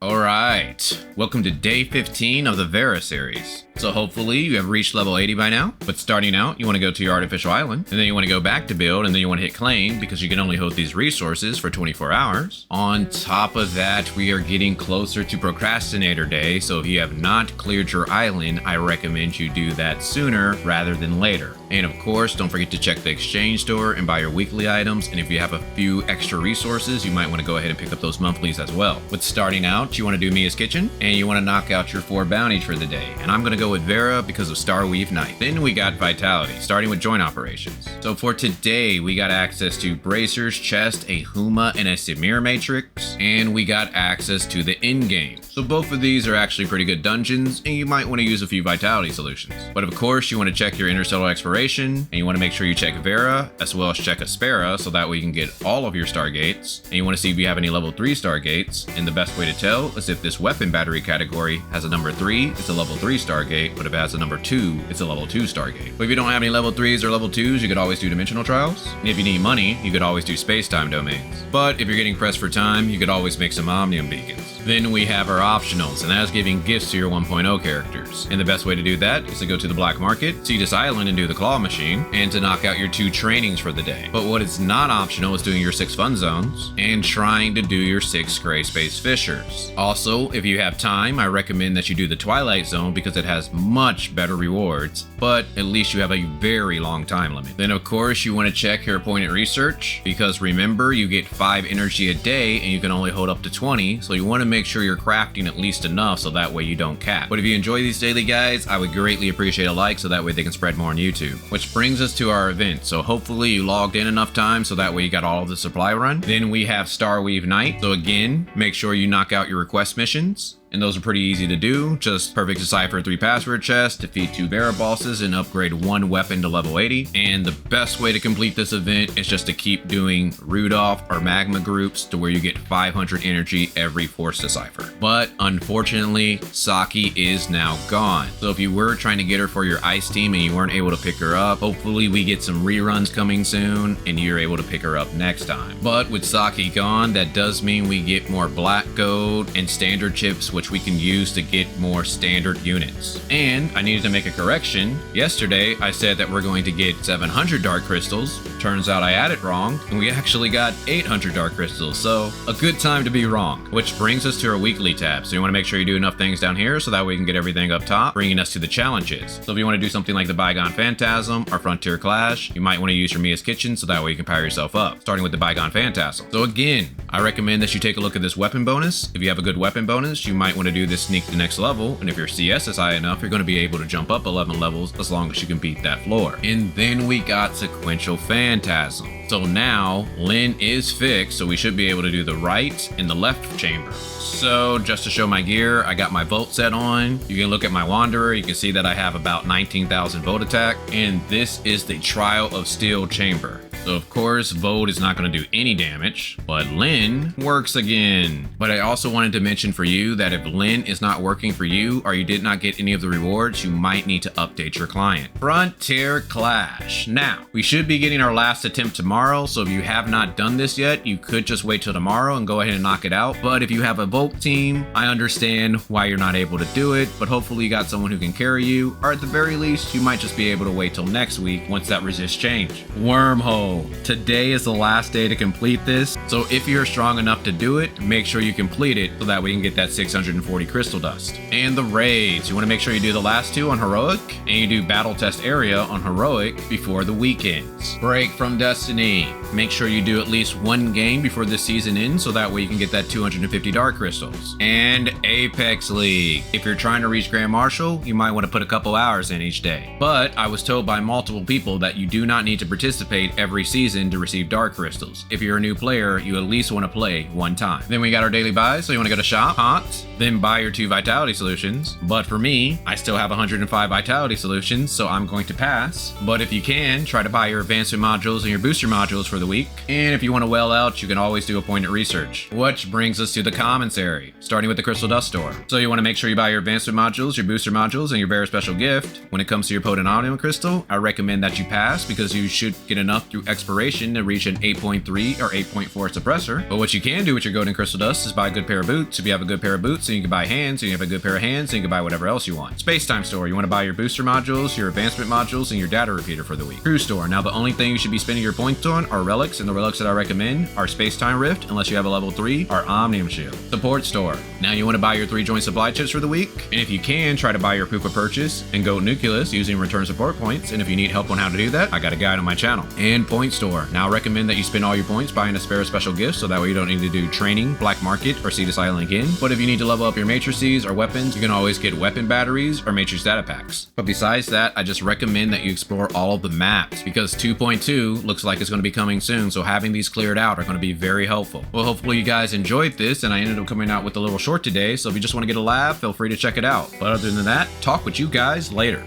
Alright, welcome to day 15 of the Vera Series. So hopefully you have reached level 80 by now, but starting out, you want to go to your artificial island, and then you want to go back to build, and then you want to hit claim, because you can only hold these resources for 24 hours. On top of that, we are getting closer to Procrastinator Day, so if you have not cleared your island, I recommend you do that sooner rather than later. And of course, don't forget to check the exchange store and buy your weekly items, and if you have a few extra resources, you might want to go ahead and pick up those monthlies as well. With starting out, you want to do Mia's Kitchen, and you want to knock out your 4 bounties for the day, and I'm going to go with Vera because of Starweave Night. Then we got Vitality, starting with joint operations. So for today, we got access to Bracers, Chest, a Huma, and a Samir Matrix, and we got access to the in-game. So both of these are actually pretty good dungeons, and you might want to use a few Vitality solutions. But of course, you want to check your Interstellar Exploration, and you want to make sure you check Vera, as well as check Aspera, so that way you can get all of your Stargates, and you want to see if you have any level 3 Stargates, and the best way to tell is if this weapon battery category has a number 3, it's a level 3 Stargate, but if it has a number 2, it's a level 2 Stargate. But if you don't have any level 3s or level 2s, you could always do Dimensional Trials. And if you need money, you could always do Space-Time Domains. But if you're getting pressed for time, you could always make some Omnium Beacons. Then we have our optionals, and that is giving gifts to your 1.0 characters. And the best way to do that is to go to the black market, see this island and do the claw machine, and to knock out your 2 trainings for the day. But what is not optional is doing your 6 fun zones, and trying to do your 6 Greyspace fissures. Also, if you have time, I recommend that you do the Twilight zone because it has much better rewards, but at least you have a very long time limit. Then of course, you want to check your appointed research, because remember, you get 5 energy a day and you can only hold up to 20, so you want to make sure you're crafting at least enough so that way you don't cap. But if you enjoy these daily guides, I would greatly appreciate a like so that way they can spread more on YouTube. Which brings us to our event, so hopefully you logged in enough time so that way you got all of the supply run. Then we have Starweave Night, so again, make sure you knock out your request missions. And those are pretty easy to do. Just perfect decipher 3 password chests, defeat 2 Vera bosses, and upgrade 1 weapon to level 80. And the best way to complete this event is just to keep doing Rudolph or Magma groups to where you get 500 energy every Force Decipher. But unfortunately, Saki is now gone. So if you were trying to get her for your ice team and you weren't able to pick her up, hopefully we get some reruns coming soon and you're able to pick her up next time. But with Saki gone, that does mean we get more black gold and standard chips, which we can use to get more standard units. And I needed to make a correction. Yesterday, I said that we're going to get 700 dark crystals. Turns out I had it wrong, and we actually got 800 dark crystals, so a good time to be wrong. Which brings us to our weekly tab. So you want to make sure you do enough things down here so that way we can get everything up top, bringing us to the challenges. So if you want to do something like the Bygone Phantasm or Frontier Clash, you might want to use your Mia's Kitchen so that way you can power yourself up, starting with the Bygone Phantasm. So again, I recommend that you take a look at this weapon bonus. If you have a good weapon bonus, you might want to do this sneak to next level, and if your CS is high enough, you're going to be able to jump up 11 levels as long as you can beat that floor. And then we got Sequential Phantasm. So now Lin is fixed, so we should be able to do the right and the left chamber. So just to show my gear, I got my Volt set on. You can look at my Wanderer, you can see that I have about 19,000 Volt attack, and this is the Trial of Steel chamber. So of course, Volt is not going to do any damage, but Lin works again. But I also wanted to mention for you that if Lin is not working for you, or you did not get any of the rewards, you might need to update your client. Frontier Clash. Now, we should be getting our last attempt tomorrow, so if you have not done this yet, you could just wait till tomorrow and go ahead and knock it out. But if you have a Volt team, I understand why you're not able to do it, but hopefully you got someone who can carry you, or at the very least, you might just be able to wait till next week once that resist change. Wormhole. Today is the last day to complete this, so if you're strong enough to do it, make sure you complete it so that we can get that 640 crystal dust. And the raids, you want to make sure you do the last 2 on heroic, and you do battle test area on heroic before the weekends. Break from Destiny, make sure you do at least 1 game before the season ends so that way you can get that 250 dark crystals. And Apex League, if you're trying to reach Grand Marshal, you might want to put a couple hours in each day. But I was told by multiple people that you do not need to participate every season to receive dark crystals. If you're a new player, you at least want to play 1 time. Then we got our daily buys, so you want to go to shop, hot, then buy your 2 vitality solutions. But for me, I still have 105 vitality solutions, so I'm going to pass. But if you can, try to buy your advancement modules and your booster modules for for the week. And if you want to whale out, you can always do appointed research. Which brings us to the Commissary, starting with the Crystal Dust store. So you want to make sure you buy your advancement modules, your booster modules, and your Vera special gift. When it comes to your potent omnium crystal, I recommend that you pass because you should get enough through expiration to reach an 8.3 or 8.4 suppressor. But what you can do with your golden crystal dust is buy a good pair of boots. If you have a good pair of boots, then you can buy hands, and you have a good pair of hands, then you can buy whatever else you want. Space Time store, you want to buy your booster modules, your advancement modules, and your data repeater for the week. Crew store, now the only thing you should be spending your points on are relics, and the relics that I recommend are Space Time Rift, unless you have a level 3, or Omnium Shield. Support store, now you want to buy your 3 joint supply chips for the week, and if you can, try to buy your Pupa purchase and Goat Nucleus using return support points, and if you need help on how to do that, I got a guide on my channel. And point store, now I recommend that you spend all your points buying a spare special gift, so that way you don't need to do training, black market, or see this island again. But if you need to level up your matrices or weapons, you can always get weapon batteries or matrix data packs. But besides that, I just recommend that you explore all of the maps, because 2.2 looks like it's going to be coming soon, so having these cleared out are going to be very helpful. Well, hopefully you guys enjoyed this, and I ended up coming out with a little short today, so if you just want to get a laugh, feel free to check it out. But other than that, talk with you guys later.